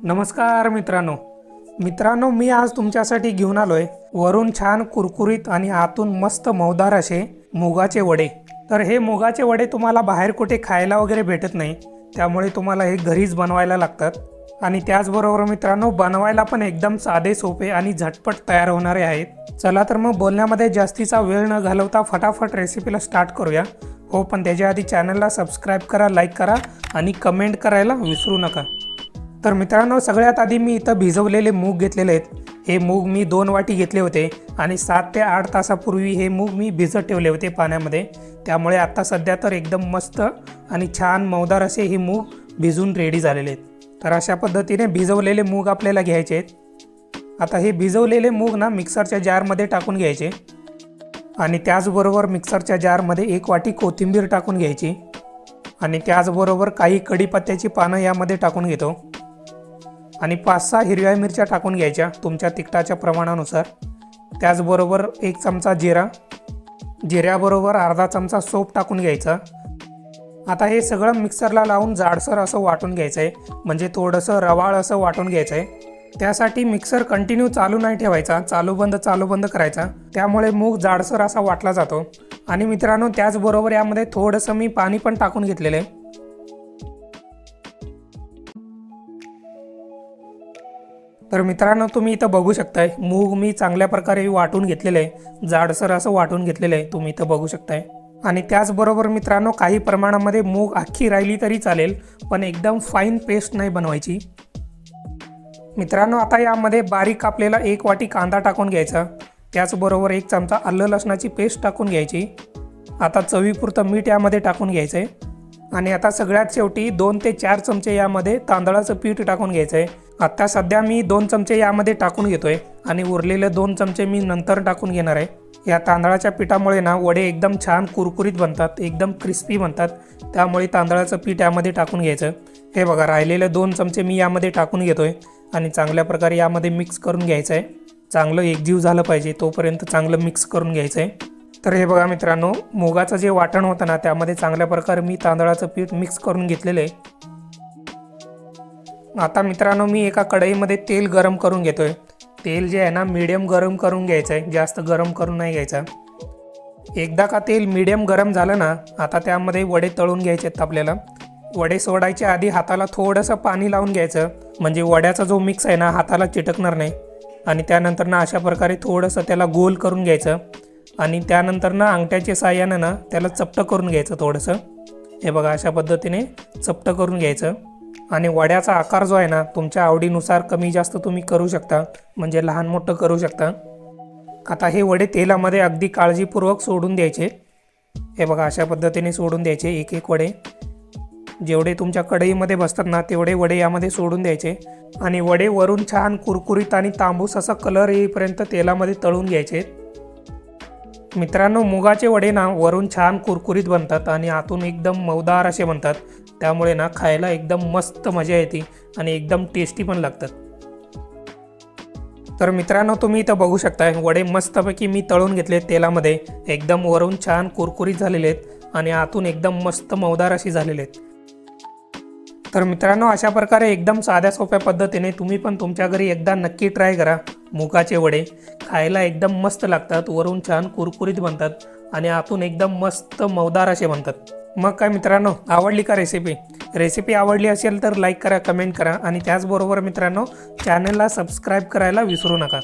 नमस्कार मित्रांनो मी आज तुमच्यासाठी घेऊन आलोय वरून छान कुरकुरीत आणि आतून मस्त मऊदार असे मुगाचे वडे। तर हे मुगाचे वडे तुम्हाला बाहेर कुठे खायला वगैरे भेटत नाही, त्यामुळे तुम्हाला हे घरीच बनवायला लागतात। आणि त्याचबरोबर मित्रांनो बनवायला पण एकदम साधे सोपे आणि झटपट तयार होणारे आहेत। चला तर मग बोलण्यामध्ये जास्तीचा वेळ न घालवता फटाफट रेसिपीला स्टार्ट करूया। हो पण त्याच्या आधी चॅनलला सबस्क्राइब करा, लाईक करा आणि कमेंट करायला विसरू नका। तर मित्रांनो सगळ्यात आधी मी इथं भिजवलेले मूग घेतलेले आहेत। हे मूग मी 2 वाटी घेतले होते आणि 7 ते 8 तासापूर्वी हे मूग मी भिजत ठेवले होते पाण्यामध्ये। त्यामुळे आता सध्या तर एकदम मस्त आणि छान मऊदार असे हे मूग भिजून रेडी झालेले आहेत। तर अशा पद्धतीने भिजवलेले मूग आपल्याला घ्यायचे आहेत। आता हे भिजवलेले मूग ना मिक्सरच्या जारमध्ये टाकून घ्यायचे आणि त्याचबरोबर मिक्सरच्या जारमध्ये 1 वाटी कोथिंबीर टाकून घ्यायची आणि त्याचबरोबर काही कढीपत्त्याची पानं यामध्ये टाकून घेतो आणि 5-6 हिरव्या मिरच्या टाकून घ्यायच्या तुमच्या तिखटाच्या प्रमाणानुसार। त्याचबरोबर 1 चमचा जिऱ्याबरोबर अर्धा चमचा सोप टाकून घ्यायचा। आता हे सगळं मिक्सरला लावून जाडसर असं वाटून घ्यायचं आहे, म्हणजे थोडंसं रवाळ असं वाटून घ्यायचं आहे। त्यासाठी मिक्सर कंटिन्यू चालू नाही ठेवायचा, चालू बंद करायचा, त्यामुळे मूग जाडसर असा वाटला जातो। आणि मित्रांनो त्याचबरोबर यामध्ये थोडंसं मी पाणी पण टाकून घेतलेलं आहे। तर मित्रांनो तुम्ही इथं बघू शकताय मूग मी चांगल्या प्रकारे वाटून घेतलेले आहे, जाडसर असं वाटून घेतलेलं आहे, तुम्ही इथं बघू शकताय। आणि त्याचबरोबर मित्रांनो काही प्रमाणामध्ये मूग अख्खी राहिली तरी चालेल, पण एकदम फाईन पेस्ट नाही बनवायची। मित्रांनो आता यामध्ये बारीक कापलेला 1 वाटी कांदा टाकून घ्यायचा, त्याचबरोबर 1 चमचा आलं लसणाची पेस्ट टाकून घ्यायची। आता चवीपुरतं मीठ यामध्ये टाकून घ्यायचं आहे आणि आता सगळ्यात शेवटी 2 ते 4 चमचे यामध्ये तांदळाचं पीठ टाकून घ्यायचं आहे। आता सध्या मी 2 चमचे यामध्ये टाकून घेतोय आणि उरलेले 2 चमचे मी नंतर टाकून घेणार आहे। या तांदळाच्या पिठामुळे ना वडे एकदम छान कुरकुरीत बनतात, एकदम क्रिस्पी बनतात, त्यामुळे तांदळाचं पीठ यामध्ये टाकून घ्यायचं। हे बघा राहिलेले 2 चमचे मी यामध्ये टाकून घेतोय आणि चांगल्या प्रकारे यामध्ये मिक्स करून घ्यायचं आहे। चांगलं एकजीव झालं पाहिजे तोपर्यंत चांगलं मिक्स करून घ्यायचं आहे। तर हे बघा मित्रांनो मुगाचं जे वाटण होतं ना त्यामध्ये चांगल्या प्रकारे मी तांदळाचं पीठ मिक्स करून घेतलेलं आहे। आता मित्रांनो मी एका कढईमध्ये तेल गरम करून घेतोय। तेल जे आहे ना मीडियम गरम करून घ्यायचं आहे, जास्त गरम करून नाही घ्यायचं। एकदा का तेल मीडियम गरम झालं ना आता त्यामध्ये वडे तळून घ्यायचे आहेत आपल्याला। वडे सोडायच्या आधी हाताला थोडंसं पाणी लावून घ्यायचं, म्हणजे वड्याचा जो मिक्स आहे ना हाताला चिटकणार नाही। आणि त्यानंतर ना अशा प्रकारे थोडंसं त्याला गोल करून घ्यायचं आणि त्यानंतर ना अंगठ्याच्या साहाय्यानं ना त्याला चपटं करून घ्यायचं थोडंसं। हे बघा अशा पद्धतीने चपटं करून घ्यायचं आणि वड्याचा आकार जो आहे ना तुमच्या आवडीनुसार कमी जास्त तुम्ही करू शकता, म्हणजे लहान मोठं करू शकता। आता हे वडे तेलामध्ये अगदी काळजीपूर्वक सोडून द्यायचे। हे बघा अशा पद्धतीने सोडून द्यायचे, एक वडे जेवढे तुमच्या कढईमध्ये बसतात ना तेवढे वडे यामध्ये सोडून द्यायचे आणि वडे वरून छान कुरकुरीत आणि तांबूस असा कलर येईपर्यंत तेलामध्ये तळून घ्यायचे। मित्रांनो मुगाचे वडे ना वरून छान कुरकुरीत बनतात आणि आतून एकदम मऊदार असे बनतात, त्यामुळे ना खायला एकदम मस्त मजा येते आणि एकदम टेस्टी पण लागतात। तर मित्रांनो तुम्ही इथं बघू शकताय वडे मस्तपैकी मी तळून घेतले तेलामध्ये, एकदम वरून छान कुरकुरीत झालेले आहेत आणि आतून एकदम मस्त मऊदार अशी झालेले आहेत। तर मित्रांनो अशा प्रकारे एकदम साध्या सोप्या पद्धतीने तुम्ही पण तुमच्या घरी एकदा नक्की ट्राय करा। मुगाचे वडे खायला एकदम मस्त लागतात, वरून छान कुरकुरीत बनतात आणि आतून एकदम मस्त मऊदार असे बनतात। मग काय मित्रांनो आवडली का रेसिपी आवडली असेल तर लाईक करा, कमेंट करा आणि त्याचबरोबर मित्रांनो चॅनलला सबस्क्राईब करायला विसरू नका।